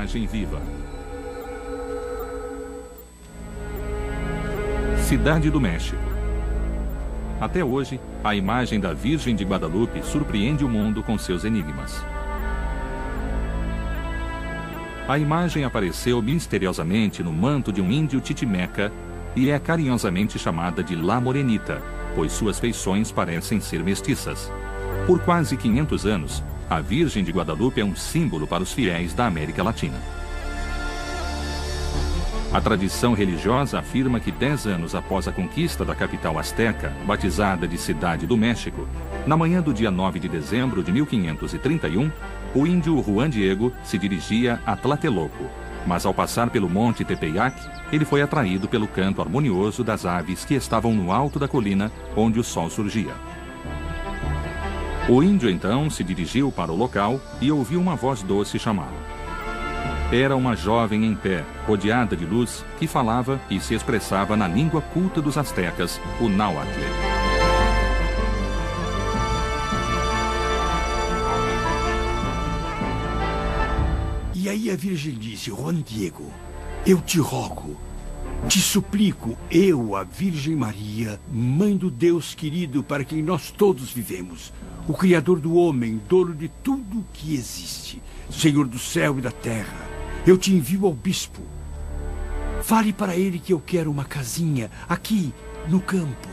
imagem viva. Cidade do México. Até hoje, a imagem da Virgem de Guadalupe surpreende o mundo com seus enigmas. A imagem apareceu misteriosamente no manto de um índio titimeca e é carinhosamente chamada de La Morenita, pois suas feições parecem ser mestiças. Por quase 500 anos, a Virgem de Guadalupe é um símbolo para os fiéis da América Latina. A tradição religiosa afirma que 10 anos após a conquista da capital asteca, batizada de Cidade do México, na manhã do dia 9 de dezembro de 1531, o índio Juan Diego se dirigia a Tlatelolco, mas ao passar pelo Monte Tepeyac, ele foi atraído pelo canto harmonioso das aves que estavam no alto da colina onde o sol surgia. O índio então se dirigiu para o local e ouviu uma voz doce chamá-lo. Era uma jovem em pé, rodeada de luz, que falava e se expressava na língua culta dos astecas, o náhuatl. E aí a Virgem disse: Juan Diego, eu te rogo, te suplico, eu, a Virgem Maria, Mãe do Deus querido para quem nós todos vivemos, o Criador do homem, dono de tudo o que existe, Senhor do céu e da terra, eu te envio ao bispo. Fale para ele que eu quero uma casinha aqui no campo,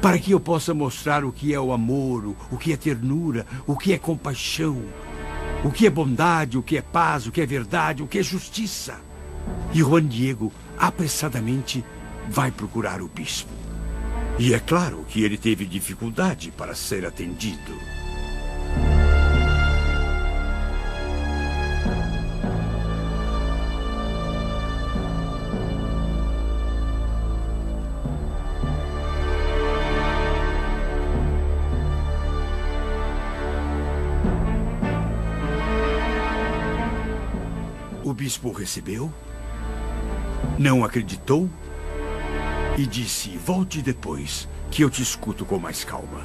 para que eu possa mostrar o que é o amor, o que é ternura, o que é compaixão, o que é bondade, o que é paz, o que é verdade, o que é justiça. E Juan Diego apressadamente vai procurar o bispo. E é claro que ele teve dificuldade para ser atendido. O bispo o recebeu, não acreditou e disse: volte depois, que eu te escuto com mais calma.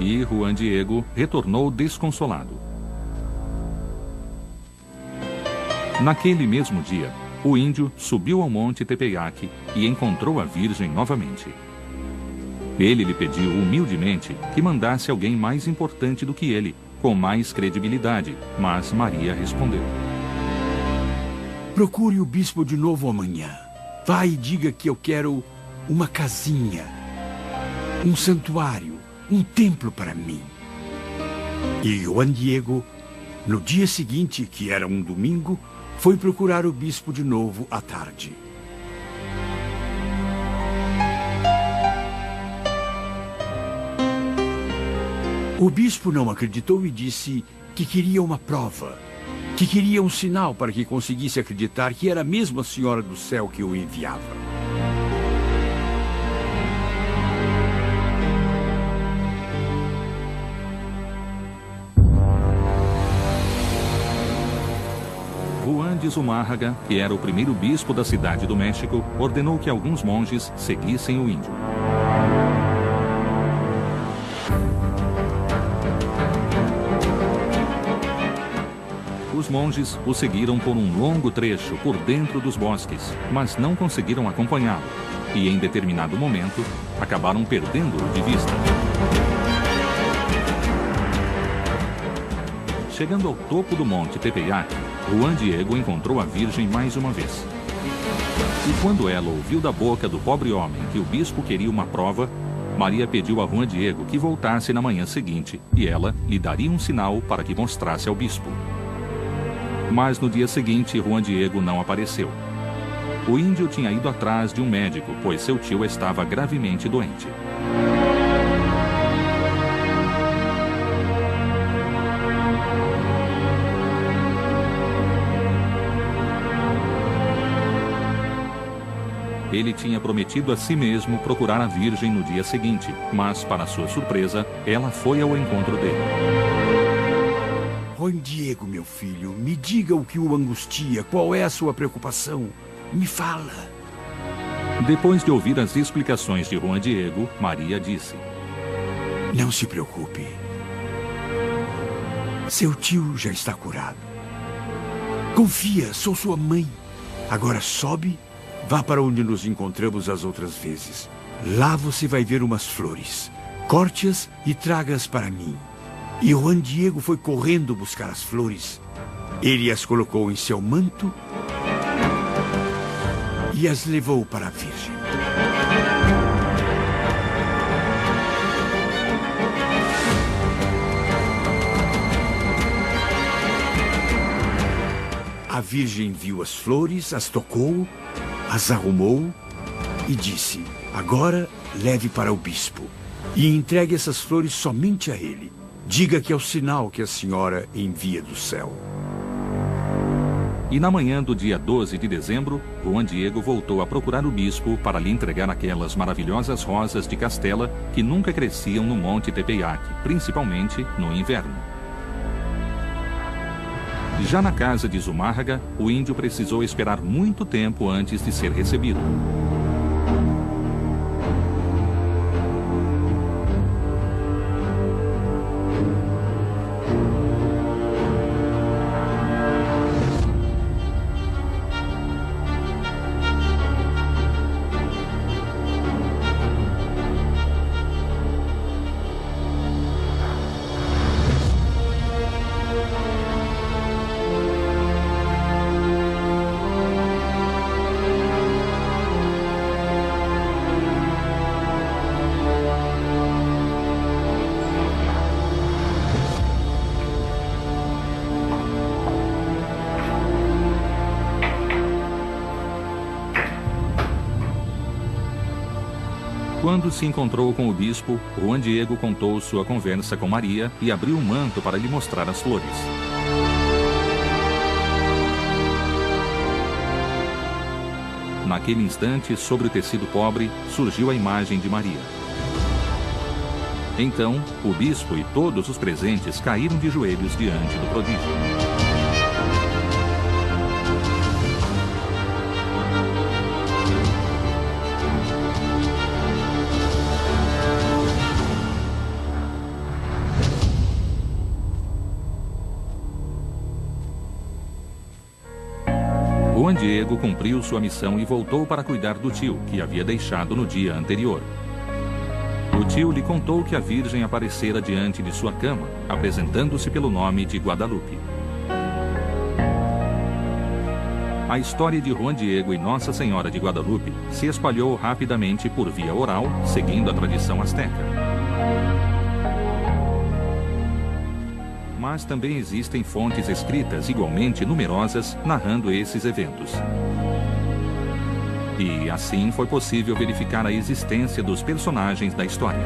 E Juan Diego retornou desconsolado. Naquele mesmo dia, o índio subiu ao Monte Tepeyac e encontrou a Virgem novamente. Ele lhe pediu humildemente que mandasse alguém mais importante do que ele, com mais credibilidade, mas Maria respondeu: procure o bispo de novo amanhã. Vá e diga que eu quero uma casinha, um santuário, um templo para mim. E Juan Diego, no dia seguinte, que era um domingo, foi procurar o bispo de novo à tarde. O bispo não acreditou e disse que queria uma prova, que queria um sinal para que conseguisse acreditar que era mesmo a Senhora do Céu que o enviava. Juan de Zumárraga, que era o primeiro bispo da Cidade do México, ordenou que alguns monges seguissem o índio. Os monges o seguiram por um longo trecho por dentro dos bosques, mas não conseguiram acompanhá-lo, e em determinado momento acabaram perdendo-o de vista. Chegando ao topo do Monte Tepeyac, Juan Diego encontrou a Virgem mais uma vez. E quando ela ouviu da boca do pobre homem que o bispo queria uma prova, Maria pediu a Juan Diego que voltasse na manhã seguinte, e ela lhe daria um sinal para que mostrasse ao bispo. Mas no dia seguinte, Juan Diego não apareceu. O índio tinha ido atrás de um médico, pois seu tio estava gravemente doente. Ele tinha prometido a si mesmo procurar a Virgem no dia seguinte, mas, para sua surpresa, ela foi ao encontro dele. Juan Diego, meu filho, me diga o que o angustia, qual é a sua preocupação? Me fala. Depois de ouvir as explicações de Juan Diego, Maria disse: não se preocupe. Seu tio já está curado. Confia, sou sua mãe. Agora sobe, vá para onde nos encontramos as outras vezes. Lá você vai ver umas flores. Corte-as e traga-as para mim. E Juan Diego foi correndo buscar as flores. Ele as colocou em seu manto e as levou para a Virgem. A Virgem viu as flores, as tocou, as arrumou e disse: agora leve para o bispo e entregue essas flores somente a ele. Diga que é o sinal que a senhora envia do céu. E na manhã do dia 12 de dezembro, Juan Diego voltou a procurar o bispo para lhe entregar aquelas maravilhosas rosas de Castela que nunca cresciam no Monte Tepeyac, principalmente no inverno. Já na casa de Zumárraga, o índio precisou esperar muito tempo antes de ser recebido. Quando se encontrou com o bispo, Juan Diego contou sua conversa com Maria e abriu o manto para lhe mostrar as flores. Naquele instante, sobre o tecido pobre, surgiu a imagem de Maria. Então, o bispo e todos os presentes caíram de joelhos diante do prodígio. Juan Diego cumpriu sua missão e voltou para cuidar do tio, que havia deixado no dia anterior. O tio lhe contou que a Virgem aparecera diante de sua cama, apresentando-se pelo nome de Guadalupe. A história de Juan Diego e Nossa Senhora de Guadalupe se espalhou rapidamente por via oral, seguindo a tradição asteca. Mas também existem fontes escritas igualmente numerosas narrando esses eventos. E assim foi possível verificar a existência dos personagens da história.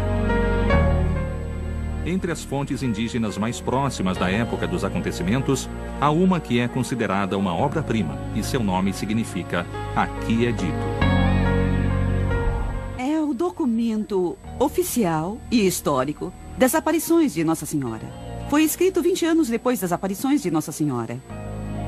Entre as fontes indígenas mais próximas da época dos acontecimentos, há uma que é considerada uma obra-prima e seu nome significa Aqui é Dito. É o documento oficial e histórico das aparições de Nossa Senhora. Foi escrito 20 anos depois das aparições de Nossa Senhora.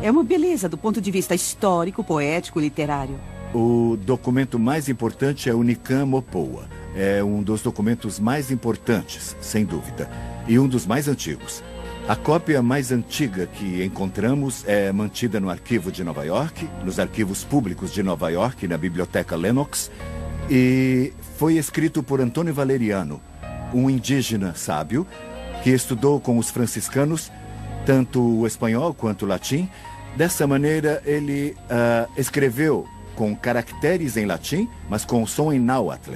É uma beleza do ponto de vista histórico, poético e literário. O documento mais importante é o Nicam Mopoa. É um dos documentos mais importantes, sem dúvida, e um dos mais antigos. A cópia mais antiga que encontramos é mantida no arquivo de Nova York, nos arquivos públicos de Nova York, na Biblioteca Lenox, e foi escrito por Antônio Valeriano, um indígena sábio, que estudou com os franciscanos, tanto o espanhol quanto o latim. Dessa maneira, ele escreveu com caracteres em latim, mas com som em náhuatl.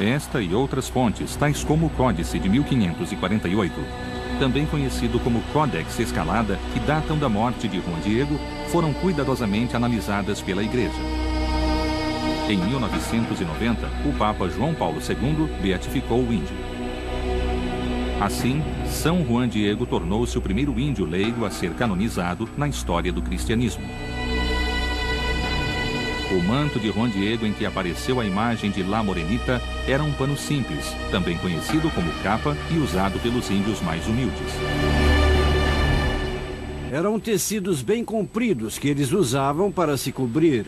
Esta e outras fontes, tais como o Códice de 1548, também conhecido como Codex Escalada, que datam da morte de Juan Diego, foram cuidadosamente analisadas pela Igreja. Em 1990, o Papa João Paulo II beatificou o índio. Assim, São Juan Diego tornou-se o primeiro índio leigo a ser canonizado na história do cristianismo. O manto de Juan Diego em que apareceu a imagem de La Morenita era um pano simples, também conhecido como capa e usado pelos índios mais humildes. Eram tecidos bem compridos que eles usavam para se cobrir.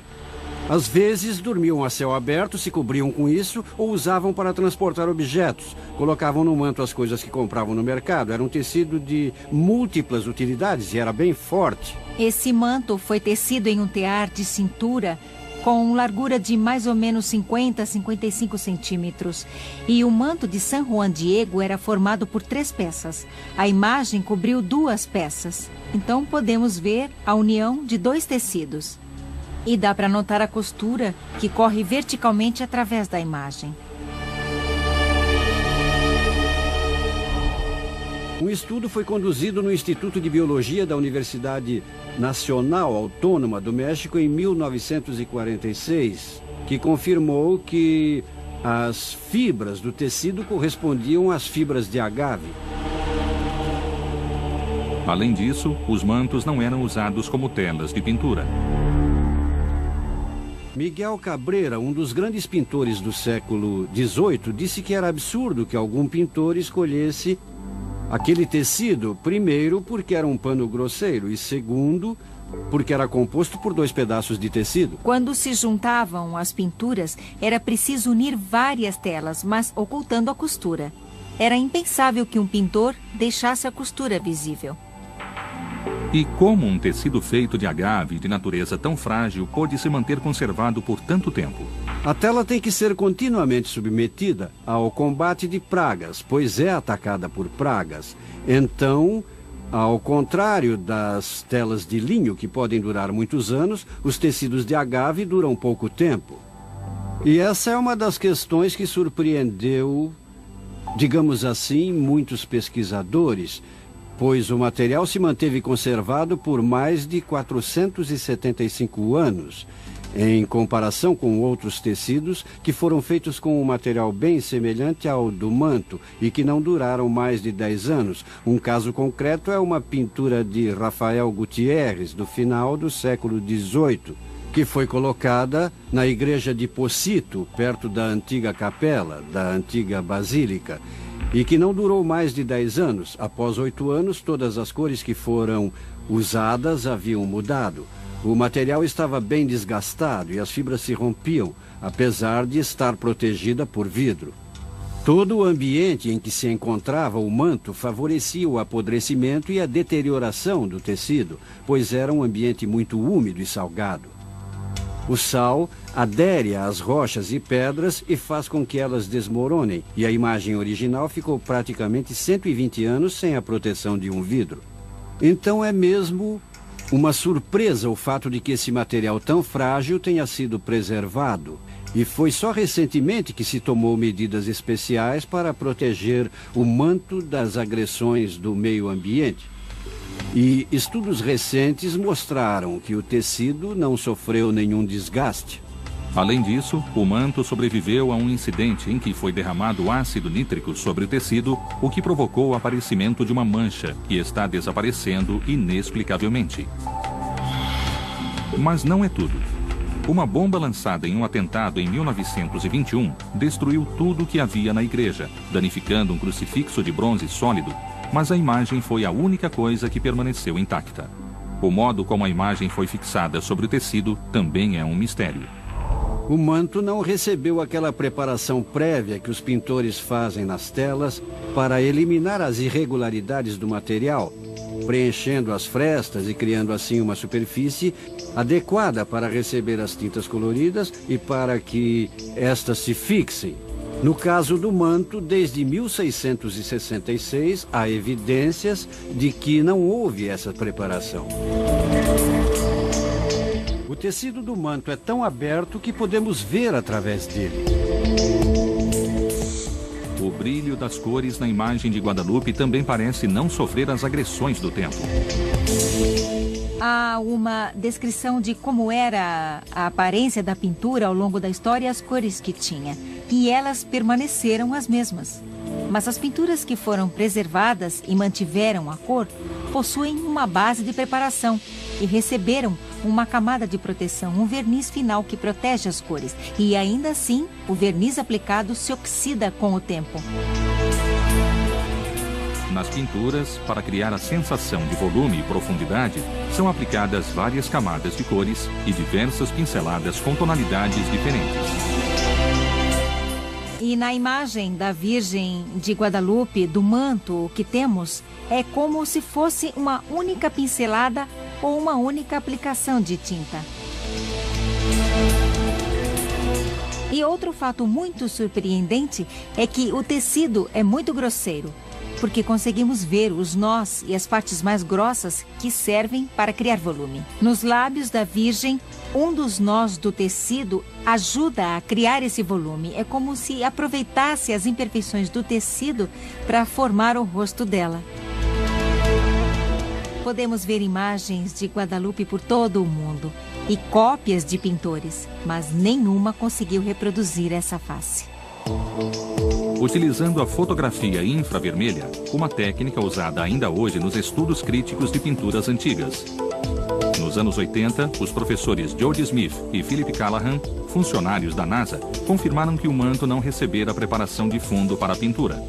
Às vezes, dormiam a céu aberto, se cobriam com isso ou usavam para transportar objetos. Colocavam no manto as coisas que compravam no mercado. Era um tecido de múltiplas utilidades e era bem forte. Esse manto foi tecido em um tear de cintura com largura de mais ou menos 50 a 55 centímetros. E o manto de San Juan Diego era formado por 3 peças. A imagem cobriu 2 peças. Então podemos ver a união de 2 tecidos. E dá para notar a costura que corre verticalmente através da imagem. Um estudo foi conduzido no Instituto de Biologia da Universidade Nacional Autônoma do México em 1946, que confirmou que as fibras do tecido correspondiam às fibras de agave. Além disso, os mantos não eram usados como telas de pintura. Miguel Cabrera, um dos grandes pintores do século XVIII, disse que era absurdo que algum pintor escolhesse aquele tecido, primeiro, porque era um pano grosseiro e, segundo, porque era composto por 2 pedaços de tecido. Quando se juntavam as pinturas, era preciso unir várias telas, mas ocultando a costura. Era impensável que um pintor deixasse a costura visível. E como um tecido feito de agave de natureza tão frágil pôde se manter conservado por tanto tempo? A tela tem que ser continuamente submetida ao combate de pragas, pois é atacada por pragas. Então, ao contrário das telas de linho, que podem durar muitos anos, os tecidos de agave duram pouco tempo. E essa é uma das questões que surpreendeu, digamos assim, muitos pesquisadores, pois o material se manteve conservado por mais de 475 anos, em comparação com outros tecidos que foram feitos com um material bem semelhante ao do manto e que não duraram mais de 10 anos. Um caso concreto é uma pintura de Rafael Gutierrez, do final do século XVIII, que foi colocada na igreja de Pocito, perto da antiga capela, da antiga basílica, e que não durou mais de 10 anos. Após 8 anos, todas as cores que foram usadas haviam mudado. O material estava bem desgastado e as fibras se rompiam, apesar de estar protegida por vidro. Todo o ambiente em que se encontrava o manto favorecia o apodrecimento e a deterioração do tecido, pois era um ambiente muito úmido e salgado. O sal adere às rochas e pedras e faz com que elas desmoronem, e a imagem original ficou praticamente 120 anos sem a proteção de um vidro. Então é mesmo uma surpresa o fato de que esse material tão frágil tenha sido preservado. E foi só recentemente que se tomou medidas especiais para proteger o manto das agressões do meio ambiente. E estudos recentes mostraram que o tecido não sofreu nenhum desgaste. Além disso, o manto sobreviveu a um incidente em que foi derramado ácido nítrico sobre o tecido, o que provocou o aparecimento de uma mancha que está desaparecendo inexplicavelmente. Mas não é tudo. Uma bomba lançada em um atentado em 1921 destruiu tudo o que havia na igreja, danificando um crucifixo de bronze sólido, mas a imagem foi a única coisa que permaneceu intacta. O modo como a imagem foi fixada sobre o tecido também é um mistério. O manto não recebeu aquela preparação prévia que os pintores fazem nas telas para eliminar as irregularidades do material, preenchendo as frestas e criando assim uma superfície adequada para receber as tintas coloridas e para que estas se fixem. No caso do manto, desde 1666, há evidências de que não houve essa preparação. O tecido do manto é tão aberto que podemos ver através dele. O brilho das cores na imagem de Guadalupe também parece não sofrer as agressões do tempo. Há uma descrição de como era a aparência da pintura ao longo da história e as cores que tinha. E elas permaneceram as mesmas. Mas as pinturas que foram preservadas e mantiveram a cor possuem uma base de preparação e receberam uma camada de proteção, um verniz final que protege as cores. E ainda assim, o verniz aplicado se oxida com o tempo. Nas pinturas, para criar a sensação de volume e profundidade, são aplicadas várias camadas de cores e diversas pinceladas com tonalidades diferentes. E na imagem da Virgem de Guadalupe, do manto que temos, é como se fosse uma única pincelada ou uma única aplicação de tinta. E outro fato muito surpreendente é que o tecido é muito grosseiro, porque conseguimos ver os nós e as partes mais grossas que servem para criar volume. Nos lábios da Virgem, um dos nós do tecido ajuda a criar esse volume. É como se aproveitasse as imperfeições do tecido para formar o rosto dela. Podemos ver imagens de Guadalupe por todo o mundo e cópias de pintores, mas nenhuma conseguiu reproduzir essa face. Utilizando a fotografia infravermelha, uma técnica usada ainda hoje nos estudos críticos de pinturas antigas. Nos anos 80, os professores Jody Smith e Philip Callahan, funcionários da NASA, confirmaram que o manto não recebera preparação de fundo para a pintura.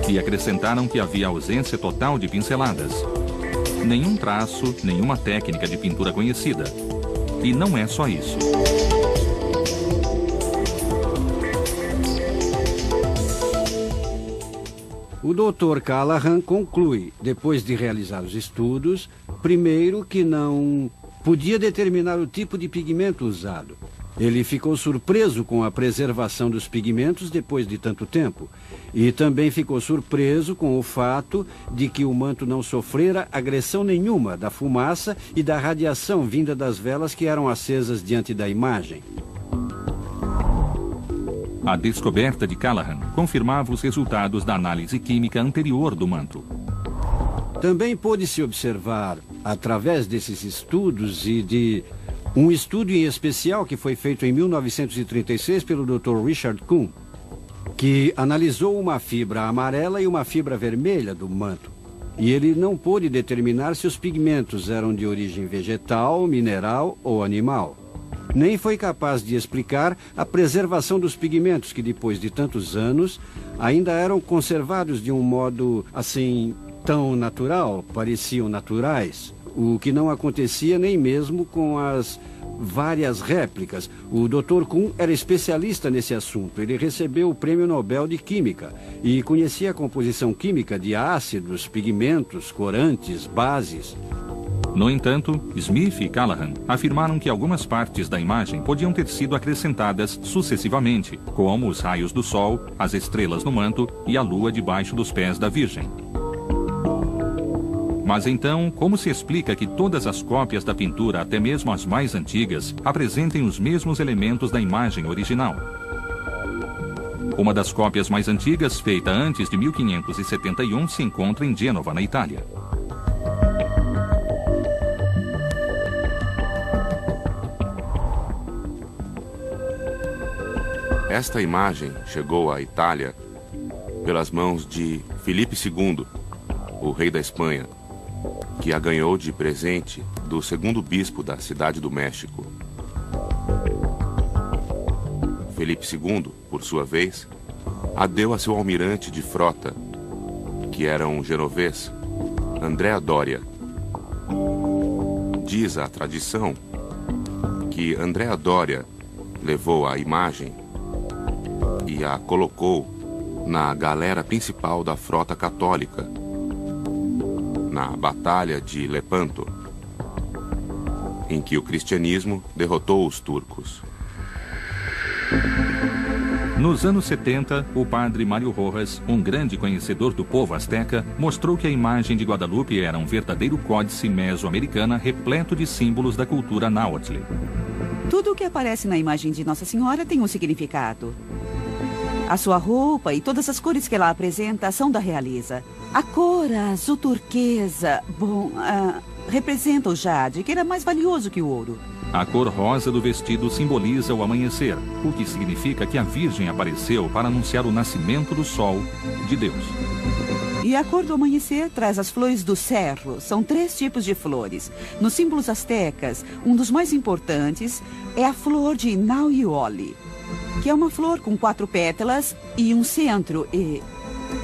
E acrescentaram que havia ausência total de pinceladas. Nenhum traço, nenhuma técnica de pintura conhecida. E não é só isso. O Dr. Callahan conclui, depois de realizar os estudos, primeiro que não podia determinar o tipo de pigmento usado. Ele ficou surpreso com a preservação dos pigmentos depois de tanto tempo. E também ficou surpreso com o fato de que o manto não sofrera agressão nenhuma da fumaça e da radiação vinda das velas que eram acesas diante da imagem. A descoberta de Callahan confirmava os resultados da análise química anterior do manto. Também pôde-se observar, através desses estudos e de um estudo em especial que foi feito em 1936 pelo Dr. Richard Kuhn, que analisou uma fibra amarela e uma fibra vermelha do manto. E ele não pôde determinar se os pigmentos eram de origem vegetal, mineral ou animal. Nem foi capaz de explicar a preservação dos pigmentos que, depois de tantos anos, ainda eram conservados de um modo, assim, tão natural, pareciam naturais. O que não acontecia nem mesmo com as várias réplicas. O Dr. Kuhn era especialista nesse assunto. Ele recebeu o Prêmio Nobel de Química e conhecia a composição química de ácidos, pigmentos, corantes, bases. No entanto, Smith e Callahan afirmaram que algumas partes da imagem podiam ter sido acrescentadas sucessivamente, como os raios do sol, as estrelas no manto e a lua debaixo dos pés da Virgem. Mas então, como se explica que todas as cópias da pintura, até mesmo as mais antigas, apresentem os mesmos elementos da imagem original? Uma das cópias mais antigas, feita antes de 1571, se encontra em Gênova, na Itália. Esta imagem chegou à Itália pelas mãos de Filipe II, o rei da Espanha, que a ganhou de presente do segundo bispo da Cidade do México. Filipe II, por sua vez, a deu a seu almirante de frota, que era um genovês, Andrea Doria. Diz a tradição que Andrea Doria levou a imagem e a colocou na galera principal da frota católica, na Batalha de Lepanto, em que o cristianismo derrotou os turcos. Nos anos 70, o padre Mário Rojas, um grande conhecedor do povo azteca, mostrou que a imagem de Guadalupe era um verdadeiro códice mesoamericana repleto de símbolos da cultura náhuatl. Tudo o que aparece na imagem de Nossa Senhora tem um significado. A sua roupa e todas as cores que ela apresenta são da realeza. A cor azul turquesa, representa o jade, que era mais valioso que o ouro. A cor rosa do vestido simboliza o amanhecer, o que significa que a Virgem apareceu para anunciar o nascimento do sol de Deus. E a cor do amanhecer traz as flores do cerro. São 3 tipos de flores. Nos símbolos astecas, um dos mais importantes é a flor de Nauioli, que é uma flor com 4 pétalas e um centro.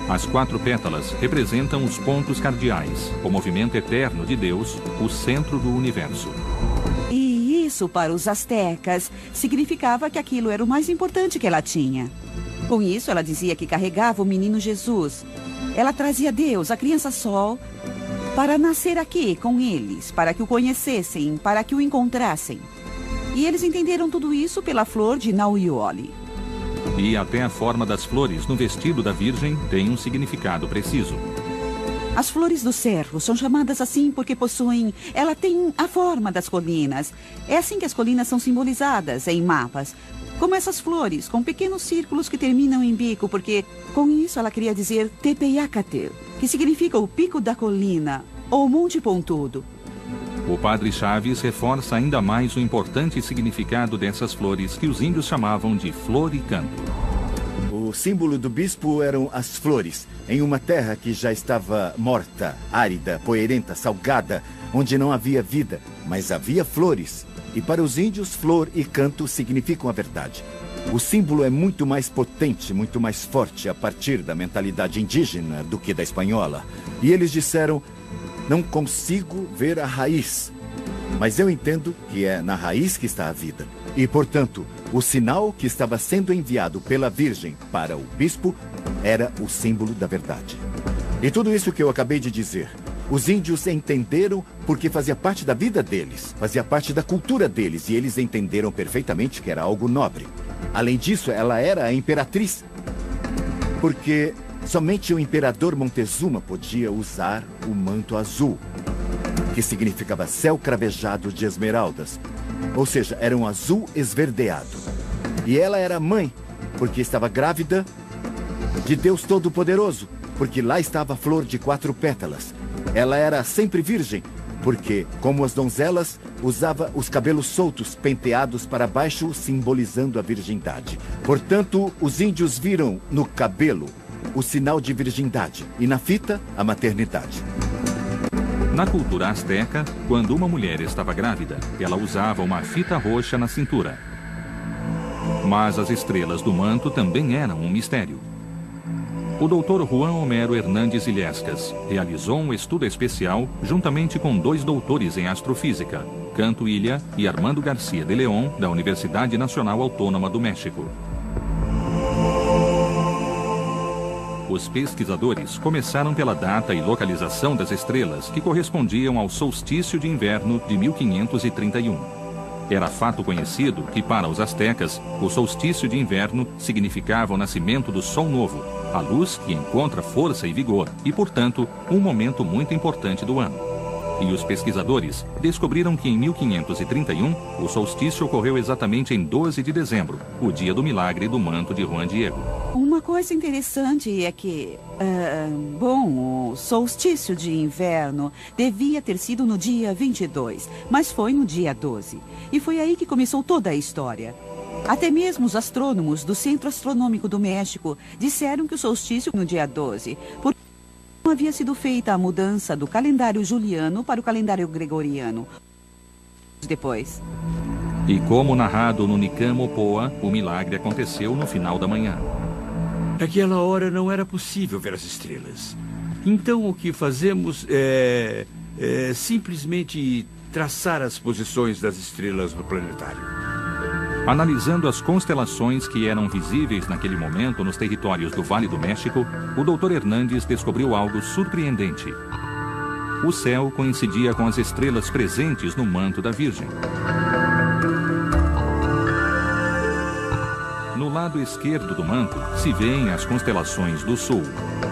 As 4 pétalas representam os pontos cardeais, o movimento eterno de Deus, o centro do universo. E isso, para os astecas, significava que aquilo era o mais importante que ela tinha. Com isso, ela dizia que carregava o menino Jesus. Ela trazia Deus, a criança Sol, para nascer aqui com eles, para que o conhecessem, para que o encontrassem. E eles entenderam tudo isso pela flor de Nauioli. E até a forma das flores no vestido da Virgem tem um significado preciso. As flores do cerro são chamadas assim porque possuem... Ela tem a forma das colinas. É assim que as colinas são simbolizadas em mapas. Como essas flores, com pequenos círculos que terminam em bico, porque com isso ela queria dizer Tepeyacatel, que significa o pico da colina, ou monte pontudo. O padre Chaves reforça ainda mais o importante significado dessas flores que os índios chamavam de flor e canto. O símbolo do bispo eram as flores, em uma terra que já estava morta, árida, poeirenta, salgada, onde não havia vida, mas havia flores. E para os índios, flor e canto significam a verdade. O símbolo é muito mais potente, muito mais forte a partir da mentalidade indígena do que da espanhola. E eles disseram: não consigo ver a raiz, mas eu entendo que é na raiz que está a vida. E, portanto, o sinal que estava sendo enviado pela Virgem para o bispo era o símbolo da verdade. E tudo isso que eu acabei de dizer, os índios entenderam porque fazia parte da vida deles, fazia parte da cultura deles, e eles entenderam perfeitamente que era algo nobre. Além disso, ela era a imperatriz, porque somente o imperador Montezuma podia usar o manto azul, que significava céu cravejado de esmeraldas, ou seja, era um azul esverdeado. E ela era mãe, porque estava grávida de Deus Todo-Poderoso, porque lá estava a flor de 4 pétalas. Ela era sempre virgem, porque, como as donzelas, usava os cabelos soltos, penteados para baixo, simbolizando a virgindade. Portanto, os índios viram no cabelo o sinal de virgindade e na fita, a maternidade. Na cultura asteca, quando uma mulher estava grávida, ela usava uma fita roxa na cintura. Mas as estrelas do manto também eram um mistério. O Dr. Juan Homero Hernandes Illescas realizou um estudo especial juntamente com 2 doutores em astrofísica, Canto Ilha e Armando Garcia de León, da Universidade Nacional Autônoma do México. Os pesquisadores começaram pela data e localização das estrelas que correspondiam ao solstício de inverno de 1531. Era fato conhecido que, para os astecas, o solstício de inverno significava o nascimento do Sol Novo, a luz que encontra força e vigor e, portanto, um momento muito importante do ano. E os pesquisadores descobriram que em 1531 o solstício ocorreu exatamente em 12 de dezembro, o dia do milagre do manto de Juan Diego. Uma coisa interessante é que, o solstício de inverno devia ter sido no dia 22, mas foi no dia 12. E foi aí que começou toda a história. Até mesmo os astrônomos do Centro Astronômico do México disseram que o solstício no dia 12, porque não havia sido feita a mudança do calendário juliano para o calendário gregoriano. Depois. E como narrado no Nicam Mopoa, o milagre aconteceu no final da manhã. Naquela hora não era possível ver as estrelas. Então o que fazemos é simplesmente traçar as posições das estrelas no planetário. Analisando as constelações que eram visíveis naquele momento nos territórios do Vale do México, o Dr. Hernandes descobriu algo surpreendente. O céu coincidia com as estrelas presentes no manto da Virgem. No lado esquerdo do manto se vêem as constelações do Sul,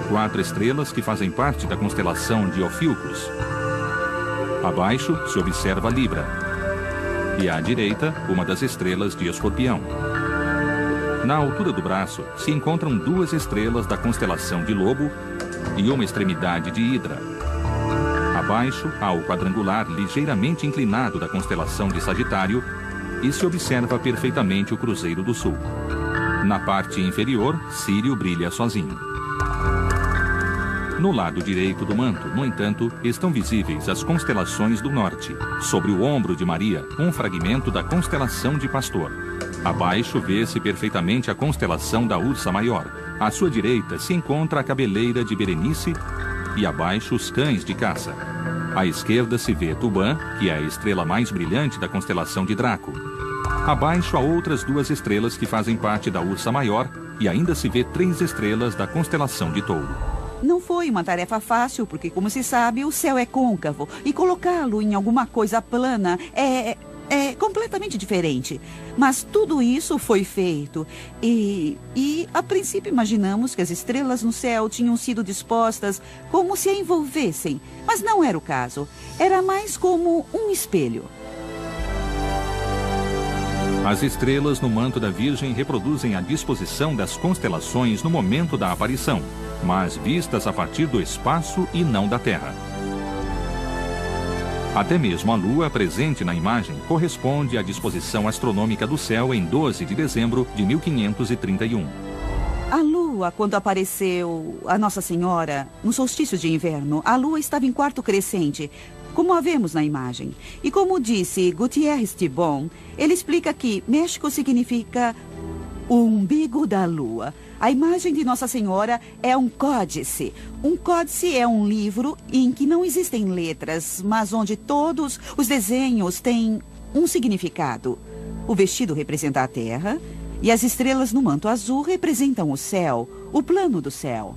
4 estrelas que fazem parte da constelação de Ophiuchus. Abaixo se observa Libra. E à direita, uma das estrelas de Escorpião. Na altura do braço, se encontram 2 estrelas da constelação de Lobo e uma extremidade de Hidra. Abaixo, há o quadrangular ligeiramente inclinado da constelação de Sagitário e se observa perfeitamente o Cruzeiro do Sul. Na parte inferior, Sírio brilha sozinho. No lado direito do manto, no entanto, estão visíveis as constelações do norte. Sobre o ombro de Maria, um fragmento da constelação de Pastor. Abaixo vê-se perfeitamente a constelação da Ursa Maior. À sua direita se encontra a cabeleira de Berenice e abaixo os cães de caça. À esquerda se vê Tubã, que é a estrela mais brilhante da constelação de Draco. Abaixo há outras 2 estrelas que fazem parte da Ursa Maior e ainda se vê 3 estrelas da constelação de Touro. Não foi uma tarefa fácil, porque, como se sabe, o céu é côncavo e colocá-lo em alguma coisa plana é completamente diferente. Mas tudo isso foi feito. E a princípio imaginamos que as estrelas no céu tinham sido dispostas como se a envolvessem. Mas não era o caso. Era mais como um espelho. As estrelas no manto da Virgem reproduzem a disposição das constelações no momento da aparição, mas vistas a partir do espaço e não da Terra. Até mesmo a Lua, presente na imagem, corresponde à disposição astronômica do céu em 12 de dezembro de 1531. A Lua, quando apareceu a Nossa Senhora, no solstício de inverno, a Lua estava em quarto crescente, como a vemos na imagem. E como disse Gutierrez Tibon, ele explica que México significa o umbigo da Lua. A imagem de Nossa Senhora é um códice. Um códice é um livro em que não existem letras, mas onde todos os desenhos têm um significado. O vestido representa a terra e as estrelas no manto azul representam o céu, o plano do céu.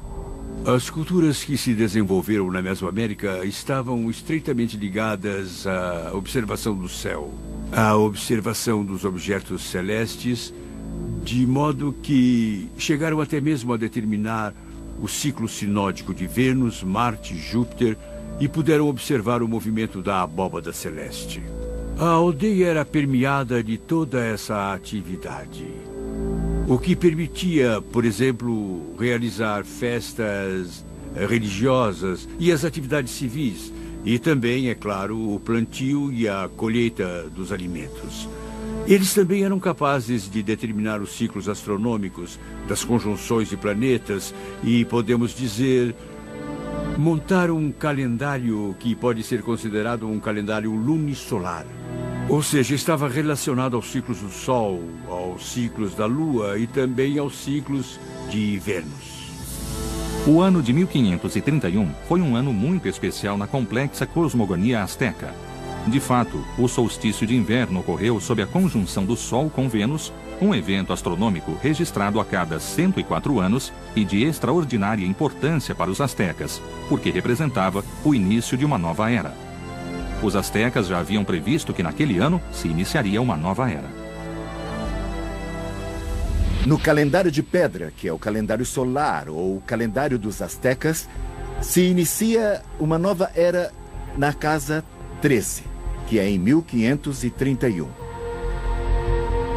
As culturas que se desenvolveram na Mesoamérica estavam estreitamente ligadas à observação do céu, à observação dos objetos celestes, de modo que chegaram até mesmo a determinar o ciclo sinódico de Vênus, Marte, Júpiter e puderam observar o movimento da abóbada celeste. A aldeia era permeada de toda essa atividade, o que permitia, por exemplo, realizar festas religiosas e as atividades civis, e também, é claro, o plantio e a colheita dos alimentos. Eles também eram capazes de determinar os ciclos astronômicos das conjunções de planetas e, podemos dizer, montar um calendário que pode ser considerado um calendário lunisolar. Ou seja, estava relacionado aos ciclos do Sol, aos ciclos da Lua e também aos ciclos de Vênus. O ano de 1531 foi um ano muito especial na complexa cosmogonia asteca. De fato, o solstício de inverno ocorreu sob a conjunção do Sol com Vênus, um evento astronômico registrado a cada 104 anos e de extraordinária importância para os astecas, porque representava o início de uma nova era. Os astecas já haviam previsto que naquele ano se iniciaria uma nova era. No calendário de pedra, que é o calendário solar ou o calendário dos astecas, se inicia uma nova era na casa 13, que é em 1531.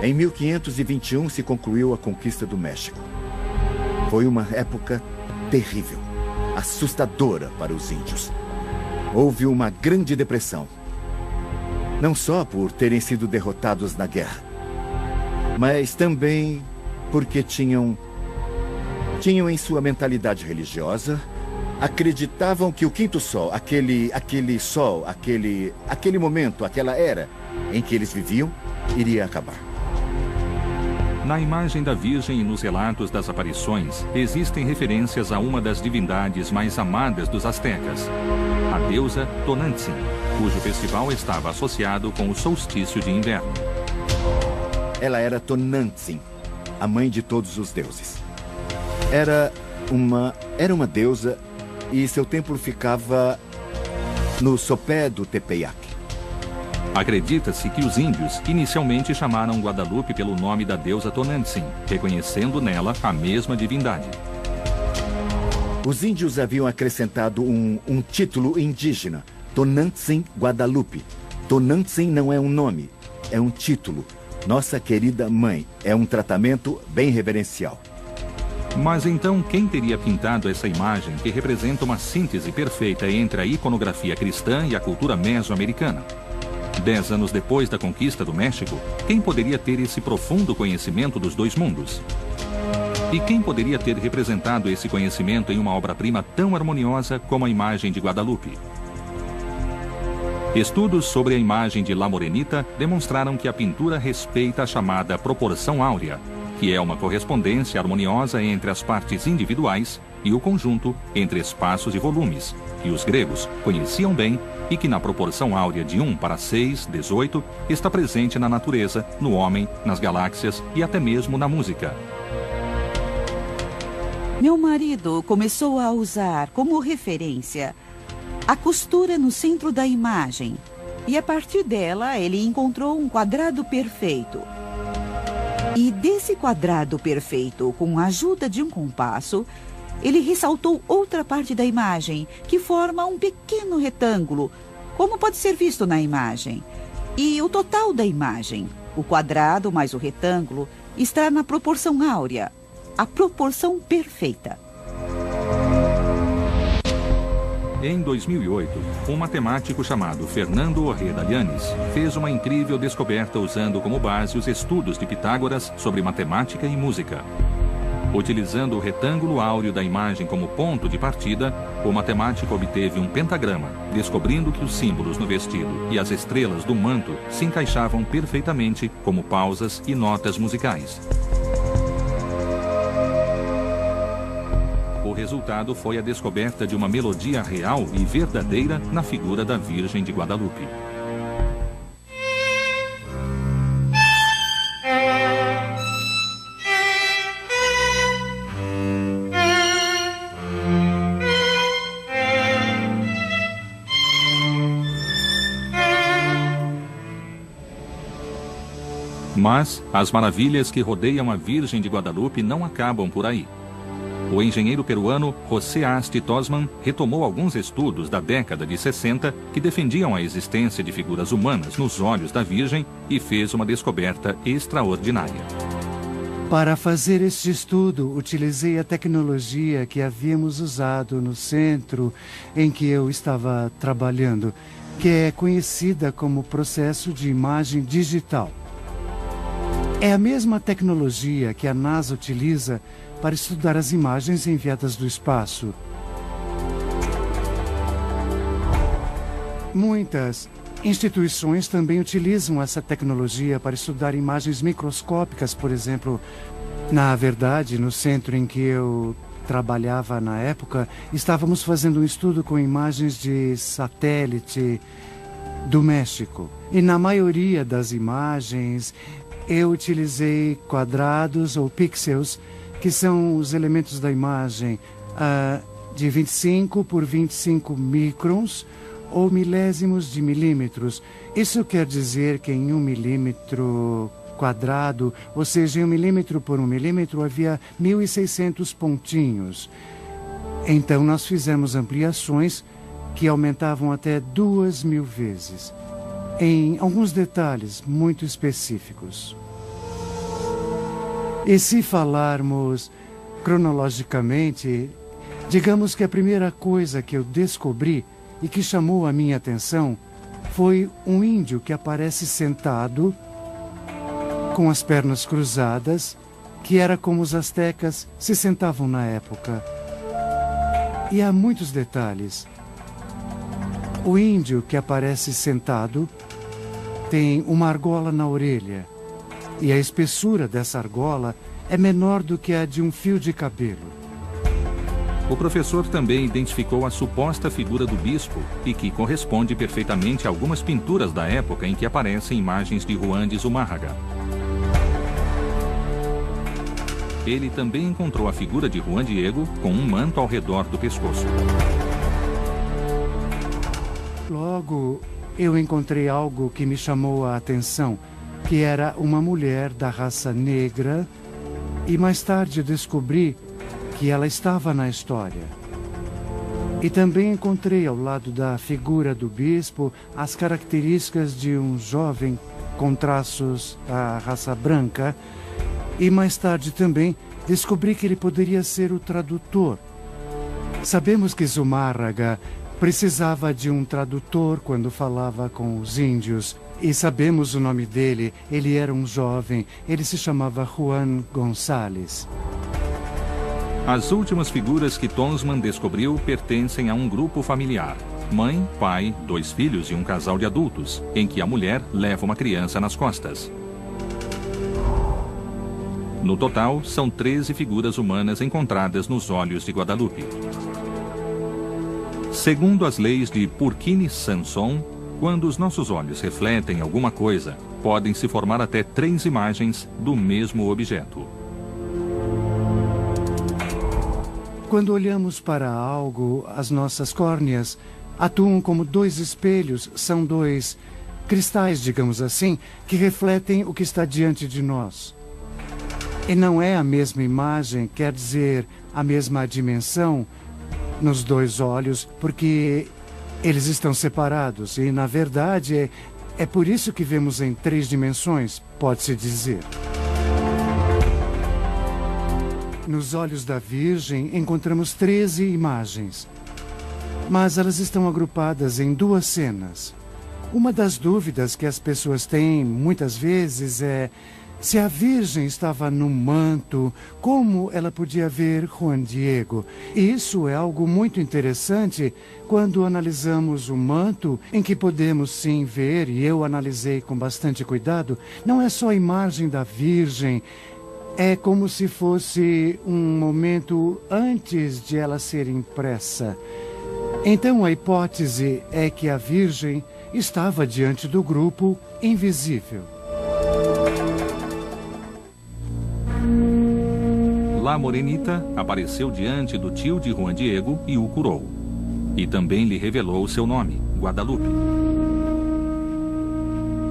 Em 1521 se concluiu a conquista do México. Foi uma época terrível, assustadora para os índios. Houve uma grande depressão, não só por terem sido derrotados na guerra, mas também porque tinham em sua mentalidade religiosa, acreditavam que o quinto sol, aquele momento, aquela era em que eles viviam, iria acabar. Na imagem da Virgem e nos relatos das aparições, existem referências a uma das divindades mais amadas dos astecas, a deusa Tonantzin, cujo festival estava associado com o solstício de inverno. Ela era Tonantzin, a mãe de todos os deuses. Era uma deusa e seu templo ficava no sopé do Tepeyac. Acredita-se que os índios inicialmente chamaram Guadalupe pelo nome da deusa Tonantzin, reconhecendo nela a mesma divindade. Os índios haviam acrescentado um título indígena, Tonantzin Guadalupe. Tonantzin não é um nome, é um título. Nossa querida mãe, é um tratamento bem reverencial. Mas então, quem teria pintado essa imagem que representa uma síntese perfeita entre a iconografia cristã e a cultura mesoamericana? 10 anos depois da conquista do México, quem poderia ter esse profundo conhecimento dos dois mundos? E quem poderia ter representado esse conhecimento em uma obra-prima tão harmoniosa como a imagem de Guadalupe? Estudos sobre a imagem de La Morenita demonstraram que a pintura respeita a chamada proporção áurea, que é uma correspondência harmoniosa entre as partes individuais e o conjunto entre espaços e volumes, que os gregos conheciam bem e que na proporção áurea de 1:6, está presente na natureza, no homem, nas galáxias e até mesmo na música. Meu marido começou a usar como referência a costura no centro da imagem. E a partir dela, ele encontrou um quadrado perfeito. E desse quadrado perfeito, com a ajuda de um compasso, ele ressaltou outra parte da imagem, que forma um pequeno retângulo, como pode ser visto na imagem. E o total da imagem, o quadrado mais o retângulo, está na proporção áurea, a proporção perfeita. Em 2008, um matemático chamado Fernando Orreda Llanes fez uma incrível descoberta usando como base os estudos de Pitágoras sobre matemática e música. Utilizando o retângulo áureo da imagem como ponto de partida, o matemático obteve um pentagrama, descobrindo que os símbolos no vestido e as estrelas do manto se encaixavam perfeitamente como pausas e notas musicais. O resultado foi a descoberta de uma melodia real e verdadeira na figura da Virgem de Guadalupe. Mas as maravilhas que rodeiam a Virgem de Guadalupe não acabam por aí. O engenheiro peruano José Asti Tosman retomou alguns estudos da década de 60 que defendiam a existência de figuras humanas nos olhos da Virgem e fez uma descoberta extraordinária. Para fazer este estudo, utilizei a tecnologia que havíamos usado no centro em que eu estava trabalhando, que é conhecida como processo de imagem digital. É a mesma tecnologia que a NASA utiliza para estudar as imagens enviadas do espaço. Muitas instituições também utilizam essa tecnologia para estudar imagens microscópicas, por exemplo. Na verdade, no centro em que eu trabalhava na época, estávamos fazendo um estudo com imagens de satélite do México. E na maioria das imagens, eu utilizei quadrados ou pixels, que são os elementos da imagem de 25 por 25 microns ou milésimos de milímetros. Isso quer dizer que em 1 milímetro quadrado, ou seja, em 1 milímetro por 1 milímetro, havia 1.600 pontinhos. Então nós fizemos ampliações que aumentavam até 2.000 vezes, em alguns detalhes muito específicos. E se falarmos cronologicamente, digamos que a primeira coisa que eu descobri e que chamou a minha atenção foi um índio que aparece sentado, com as pernas cruzadas, que era como os astecas se sentavam na época. E há muitos detalhes. O índio que aparece sentado tem uma argola na orelha. E a espessura dessa argola é menor do que a de um fio de cabelo. O professor também identificou a suposta figura do bispo e que corresponde perfeitamente a algumas pinturas da época em que aparecem imagens de Juan de Zumárraga. Ele também encontrou a figura de Juan Diego com um manto ao redor do pescoço. Logo, eu encontrei algo que me chamou a atenção, que era uma mulher da raça negra, e mais tarde descobri que ela estava na história. E também encontrei ao lado da figura do bispo as características de um jovem com traços da raça branca, e mais tarde também descobri que ele poderia ser o tradutor. Sabemos que Zumárraga precisava de um tradutor quando falava com os índios. E sabemos o nome dele, ele era um jovem, ele se chamava Juan González. As últimas figuras que Tosman descobriu pertencem a um grupo familiar. mãe, pai, 2 filhos e um casal de adultos, em que a mulher leva uma criança nas costas. No total, são 13 figuras humanas encontradas nos olhos de Guadalupe. Segundo as leis de Purkinje-Sanson, quando os nossos olhos refletem alguma coisa, podem se formar até 3 imagens do mesmo objeto. Quando olhamos para algo, as nossas córneas atuam como 2 espelhos, são 2 cristais, digamos assim, que refletem o que está diante de nós. E não é a mesma imagem, quer dizer, a mesma dimensão nos 2 olhos, porque eles estão separados. E, na verdade, é por isso que vemos em 3 dimensões, pode-se dizer. Nos olhos da Virgem encontramos 13 imagens, mas elas estão agrupadas em 2 cenas. Uma das dúvidas que as pessoas têm muitas vezes é se a Virgem estava no manto, como ela podia ver Juan Diego. E isso é algo muito interessante quando analisamos o manto, em que podemos sim ver, e eu analisei com bastante cuidado, não é só a imagem da Virgem. É como se fosse um momento antes de ela ser impressa. Então a hipótese é que a Virgem estava diante do grupo invisível. La Morenita apareceu diante do tio de Juan Diego e o curou. E também lhe revelou seu nome, Guadalupe.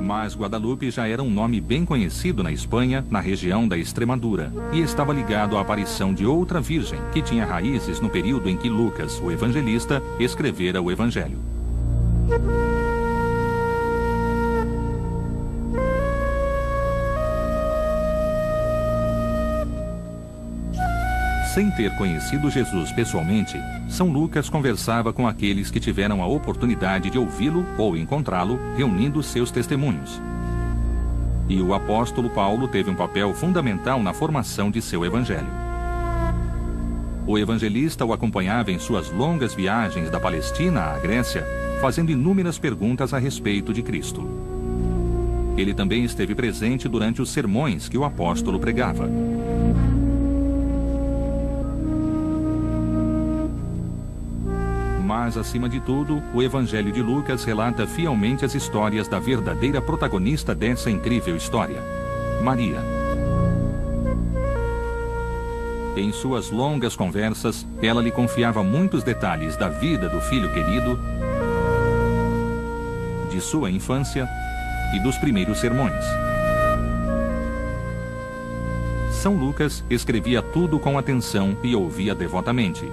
Mas Guadalupe já era um nome bem conhecido na Espanha, na região da Extremadura, e estava ligado à aparição de outra virgem, que tinha raízes no período em que Lucas, o evangelista, escrevera o Evangelho. Sem ter conhecido Jesus pessoalmente, São Lucas conversava com aqueles que tiveram a oportunidade de ouvi-lo ou encontrá-lo, reunindo seus testemunhos. E o apóstolo Paulo teve um papel fundamental na formação de seu evangelho. O evangelista o acompanhava em suas longas viagens da Palestina à Grécia, fazendo inúmeras perguntas a respeito de Cristo. Ele também esteve presente durante os sermões que o apóstolo pregava. Mas, acima de tudo, o Evangelho de Lucas relata fielmente as histórias da verdadeira protagonista dessa incrível história, Maria. Em suas longas conversas, ela lhe confiava muitos detalhes da vida do filho querido, de sua infância e dos primeiros sermões. São Lucas escrevia tudo com atenção e ouvia devotamente.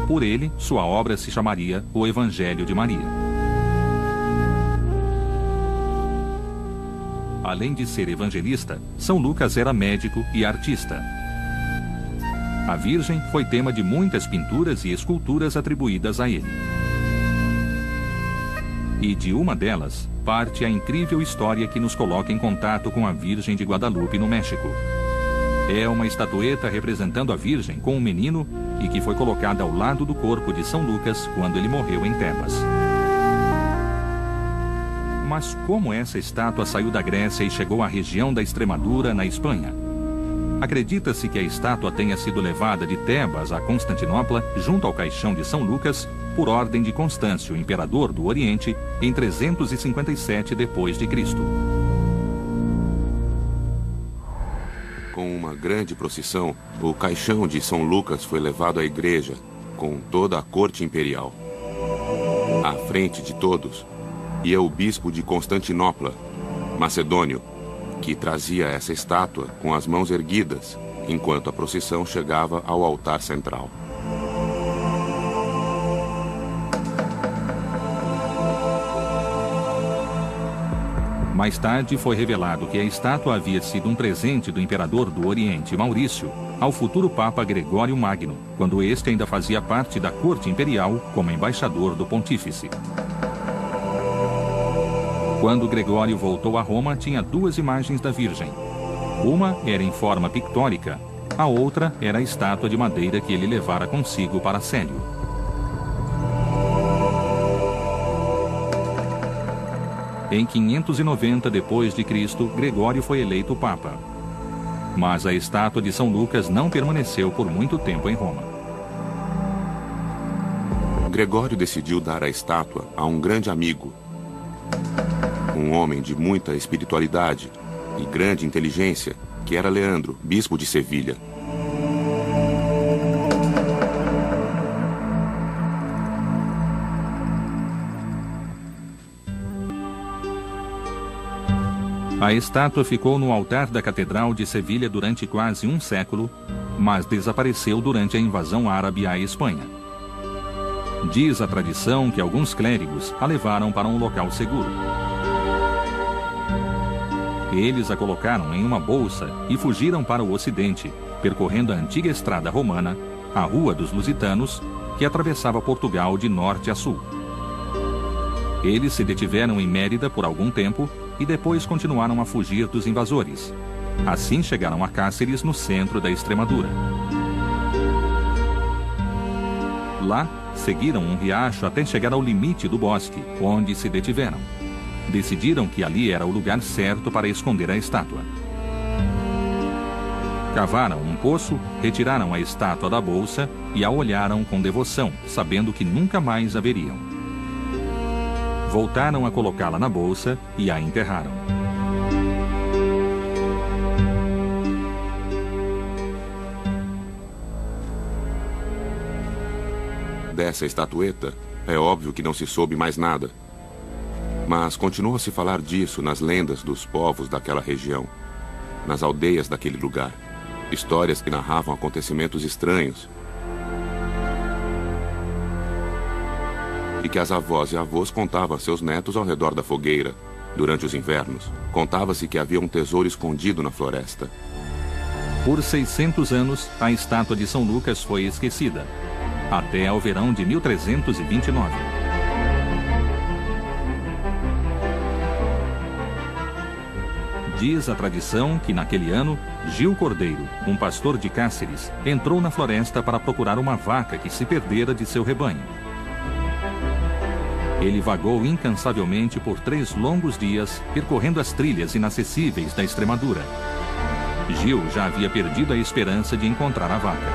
Por ele, sua obra se chamaria O Evangelho de Maria. Além de ser evangelista, São Lucas era médico e artista. A Virgem foi tema de muitas pinturas e esculturas atribuídas a ele. E de uma delas, parte a incrível história que nos coloca em contato com a Virgem de Guadalupe, no México. É uma estatueta representando a Virgem com um menino e que foi colocada ao lado do corpo de São Lucas quando ele morreu em Tebas. Mas como essa estátua saiu da Grécia e chegou à região da Extremadura, na Espanha? Acredita-se que a estátua tenha sido levada de Tebas a Constantinopla, junto ao caixão de São Lucas, por ordem de Constâncio, imperador do Oriente, em 357 d.C. Com uma grande procissão, o caixão de São Lucas foi levado à igreja, com toda a corte imperial. À frente de todos, ia o bispo de Constantinopla, Macedônio, que trazia essa estátua com as mãos erguidas, enquanto a procissão chegava ao altar central. Mais tarde foi revelado que a estátua havia sido um presente do imperador do Oriente, Maurício, ao futuro Papa Gregório Magno, quando este ainda fazia parte da corte imperial como embaixador do pontífice. Quando Gregório voltou a Roma, tinha 2 imagens da Virgem. Uma era em forma pictórica, a outra era a estátua de madeira que ele levara consigo para Célio. Em 590 d.C., Gregório foi eleito Papa. Mas a estátua de São Lucas não permaneceu por muito tempo em Roma. Gregório decidiu dar a estátua a um grande amigo, um homem de muita espiritualidade e grande inteligência, que era Leandro, bispo de Sevilha. A estátua ficou no altar da Catedral de Sevilha durante quase um século, mas desapareceu durante a invasão árabe à Espanha. Diz a tradição que alguns clérigos a levaram para um local seguro. Eles a colocaram em uma bolsa e fugiram para o ocidente, percorrendo a antiga estrada romana, a Rua dos Lusitanos, que atravessava Portugal de norte a sul. Eles se detiveram em Mérida por algum tempo e depois continuaram a fugir dos invasores. Assim chegaram a Cáceres, no centro da Extremadura. Lá, seguiram um riacho até chegar ao limite do bosque, onde se detiveram. Decidiram que ali era o lugar certo para esconder a estátua. Cavaram um poço, retiraram a estátua da bolsa e a olharam com devoção, sabendo que nunca mais a veriam. Voltaram a colocá-la na bolsa e a enterraram. Dessa estatueta, é óbvio que não se soube mais nada. Mas continua a se falar disso nas lendas dos povos daquela região, nas aldeias daquele lugar. Histórias que narravam acontecimentos estranhos. E que as avós e avós contavam a seus netos ao redor da fogueira, durante os invernos. Contava-se que havia um tesouro escondido na floresta. Por 600 anos, a estátua de São Lucas foi esquecida, até ao verão de 1329. Diz a tradição que naquele ano, Gil Cordeiro, um pastor de Cáceres, entrou na floresta para procurar uma vaca que se perdera de seu rebanho. Ele vagou incansavelmente por 3 longos dias, percorrendo as trilhas inacessíveis da Extremadura. Gil já havia perdido a esperança de encontrar a vaca.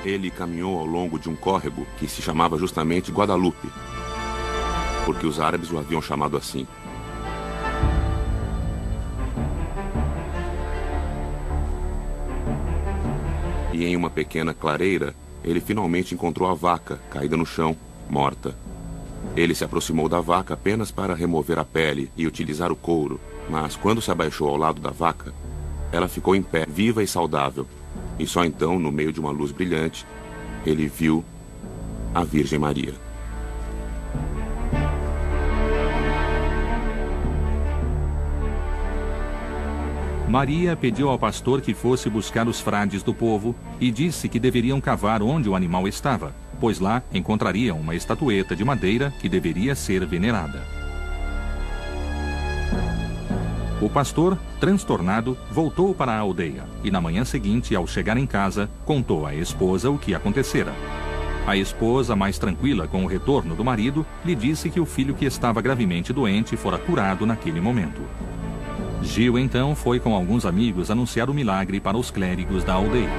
Ele caminhou ao longo de um córrego que se chamava justamente Guadalupe, porque os árabes o haviam chamado assim. E em uma pequena clareira, ele finalmente encontrou a vaca, caída no chão, morta. Ele se aproximou da vaca apenas para remover a pele e utilizar o couro, mas quando se abaixou ao lado da vaca, ela ficou em pé, viva e saudável. E só então, no meio de uma luz brilhante, ele viu a Virgem Maria. Maria pediu ao pastor que fosse buscar os frades do povo e disse que deveriam cavar onde o animal estava, pois lá encontrariam uma estatueta de madeira que deveria ser venerada. O pastor, transtornado, voltou para a aldeia e na manhã seguinte, ao chegar em casa, contou à esposa o que acontecera. A esposa, mais tranquila com o retorno do marido, lhe disse que o filho que estava gravemente doente fora curado naquele momento. Gil, então, foi com alguns amigos anunciar o milagre para os clérigos da aldeia.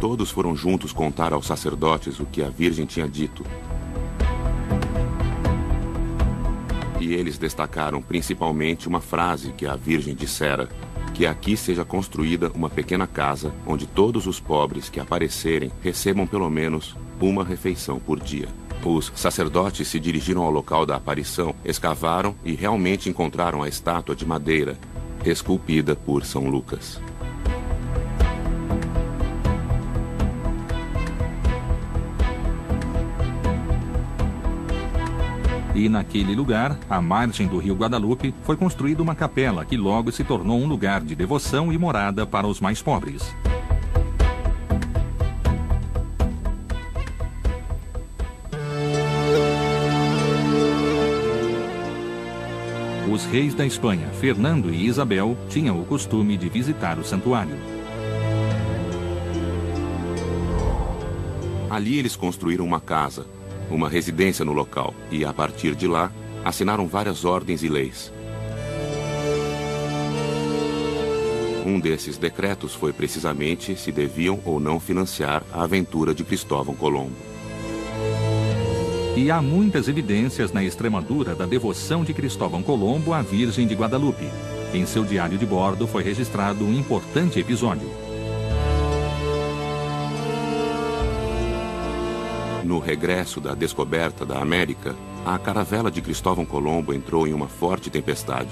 Todos foram juntos contar aos sacerdotes o que a Virgem tinha dito. E eles destacaram principalmente uma frase que a Virgem dissera: que aqui seja construída uma pequena casa onde todos os pobres que aparecerem recebam pelo menos uma refeição por dia. Os sacerdotes se dirigiram ao local da aparição, escavaram e realmente encontraram a estátua de madeira, esculpida por São Lucas. E naquele lugar, à margem do rio Guadalupe, foi construída uma capela que logo se tornou um lugar de devoção e morada para os mais pobres. Os reis da Espanha, Fernando e Isabel, tinham o costume de visitar o santuário. Ali eles construíram uma casa, uma residência no local, e a partir de lá, assinaram várias ordens e leis. Um desses decretos foi precisamente se deviam ou não financiar a aventura de Cristóvão Colombo. E há muitas evidências na Extremadura da devoção de Cristóvão Colombo à Virgem de Guadalupe. Em seu diário de bordo foi registrado um importante episódio. No regresso da descoberta da América, a caravela de Cristóvão Colombo entrou em uma forte tempestade.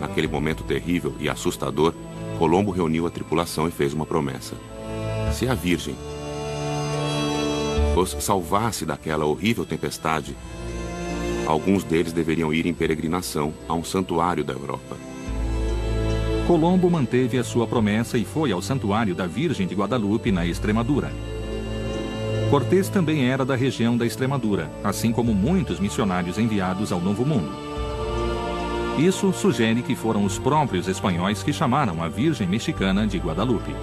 Naquele momento terrível e assustador, Colombo reuniu a tripulação e fez uma promessa. Se a Virgem os salvasse daquela horrível tempestade, alguns deles deveriam ir em peregrinação a um santuário da Europa. Colombo manteve a sua promessa e foi ao santuário da Virgem de Guadalupe, na Extremadura. Cortés também era da região da Extremadura, assim como muitos missionários enviados ao Novo Mundo. Isso sugere que foram os próprios espanhóis que chamaram a Virgem Mexicana de Guadalupe.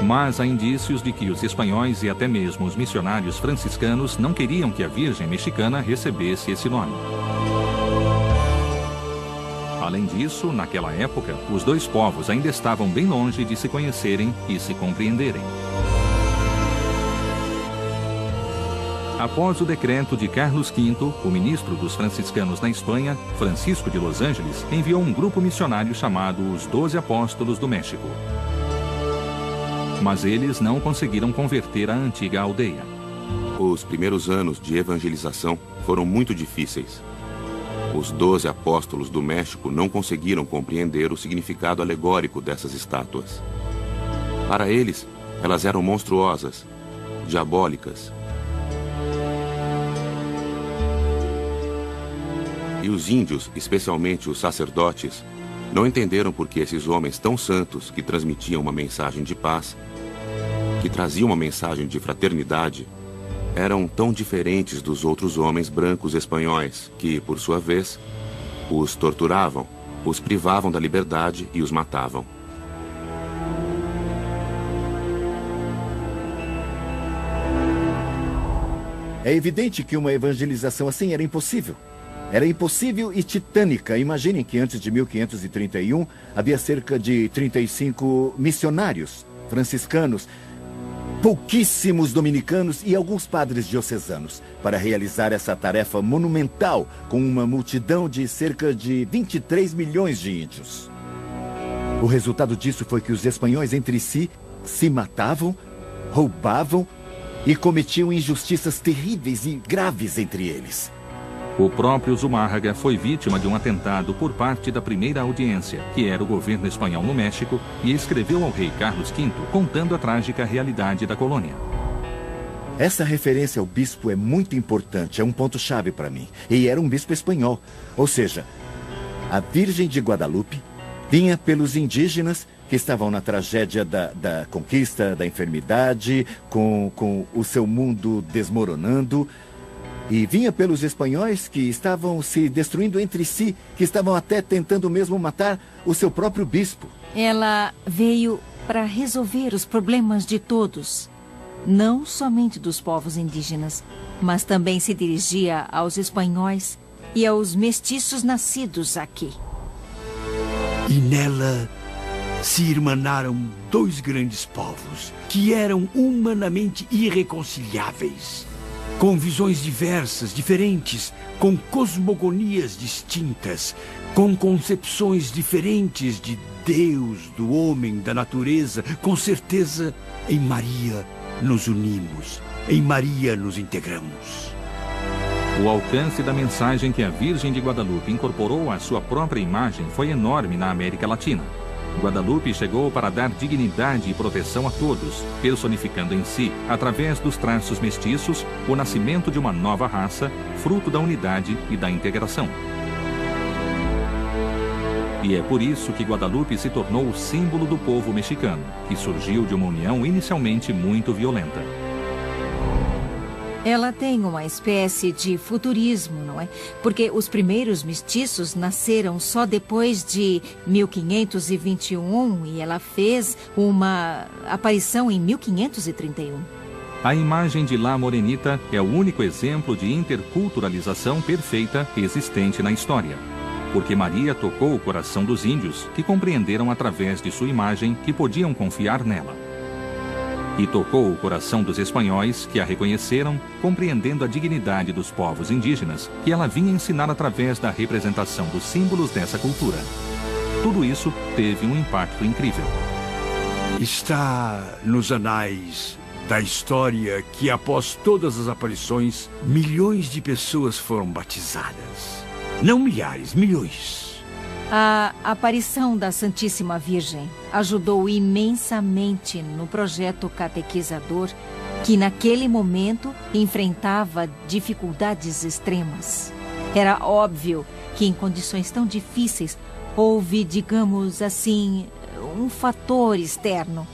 Mas há indícios de que os espanhóis e até mesmo os missionários franciscanos não queriam que a Virgem Mexicana recebesse esse nome. Além disso, naquela época, os dois povos ainda estavam bem longe de se conhecerem e se compreenderem. Após o decreto de Carlos V, o ministro dos franciscanos na Espanha, Francisco de Los Angeles, enviou um grupo missionário chamado os 12 Apóstolos do México. Mas eles não conseguiram converter a antiga aldeia. Os primeiros anos de evangelização foram muito difíceis. Os 12 apóstolos do México não conseguiram compreender o significado alegórico dessas estátuas. Para eles, elas eram monstruosas, diabólicas. E os índios, especialmente os sacerdotes, não entenderam por que esses homens tão santos que transmitiam uma mensagem de paz, que traziam uma mensagem de fraternidade, eram tão diferentes dos outros homens brancos espanhóis que, por sua vez, os torturavam, os privavam da liberdade e os matavam. É evidente que uma evangelização assim era impossível. Era impossível e titânica. Imaginem que antes de 1531 havia cerca de 35 missionários franciscanos, pouquíssimos dominicanos e alguns padres diocesanos para realizar essa tarefa monumental com uma multidão de cerca de 23 milhões de índios. O resultado disso foi que os espanhóis entre si se matavam, roubavam e cometiam injustiças terríveis e graves entre eles. O próprio Zumárraga foi vítima de um atentado por parte da primeira audiência, que era o governo espanhol no México, e escreveu ao rei Carlos V contando a trágica realidade da colônia. Essa referência ao bispo é muito importante, é um ponto-chave para mim. E era um bispo espanhol, ou seja, a Virgem de Guadalupe vinha pelos indígenas que estavam na tragédia da conquista, da enfermidade, com o seu mundo desmoronando. E vinha pelos espanhóis que estavam se destruindo entre si, que estavam até tentando mesmo matar o seu próprio bispo. Ela veio para resolver os problemas de todos, não somente dos povos indígenas, mas também se dirigia aos espanhóis e aos mestiços nascidos aqui. E nela se irmanaram dois grandes povos que eram humanamente irreconciliáveis, com visões diversas, diferentes, com cosmogonias distintas, com concepções diferentes de Deus, do homem, da natureza. Com certeza, em Maria nos unimos, em Maria nos integramos. O alcance da mensagem que a Virgem de Guadalupe incorporou à sua própria imagem foi enorme na América Latina. Guadalupe chegou para dar dignidade e proteção a todos, personificando em si, através dos traços mestiços, o nascimento de uma nova raça, fruto da unidade e da integração. E é por isso que Guadalupe se tornou o símbolo do povo mexicano, que surgiu de uma união inicialmente muito violenta. Ela tem uma espécie de futurismo, não é? Porque os primeiros mestiços nasceram só depois de 1521 e ela fez uma aparição em 1531. A imagem de La Morenita é o único exemplo de interculturalização perfeita existente na história. Porque Maria tocou o coração dos índios, que compreenderam através de sua imagem que podiam confiar nela. E tocou o coração dos espanhóis, que a reconheceram, compreendendo a dignidade dos povos indígenas, que ela vinha ensinar através da representação dos símbolos dessa cultura. Tudo isso teve um impacto incrível. Está nos anais da história que, após todas as aparições, milhões de pessoas foram batizadas. Não milhares, milhões. A aparição da Santíssima Virgem ajudou imensamente no projeto catequizador, que naquele momento enfrentava dificuldades extremas. Era óbvio que em condições tão difíceis houve, digamos assim, um fator externo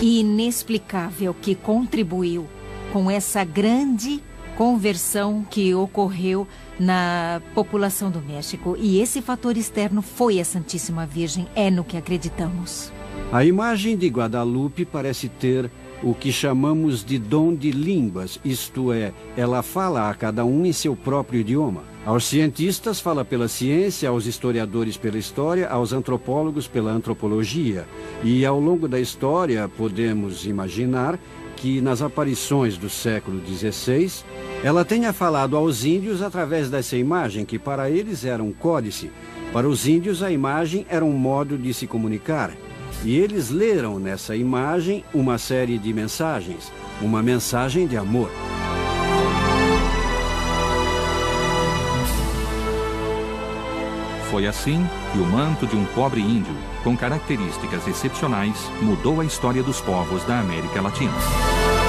e inexplicável que contribuiu com essa grande conversão que ocorreu na população do México. E esse fator externo foi a Santíssima Virgem, é no que acreditamos. A imagem de Guadalupe parece ter o que chamamos de dom de línguas, isto é, ela fala a cada um em seu próprio idioma. Aos cientistas fala pela ciência, aos historiadores pela história, aos antropólogos pela antropologia. E ao longo da história podemos imaginar que nas aparições do século XVI, ela tenha falado aos índios através dessa imagem, que para eles era um códice. Para os índios, a imagem era um modo de se comunicar. E eles leram nessa imagem uma série de mensagens, uma mensagem de amor. Foi assim que o manto de um pobre índio, com características excepcionais, mudou a história dos povos da América Latina.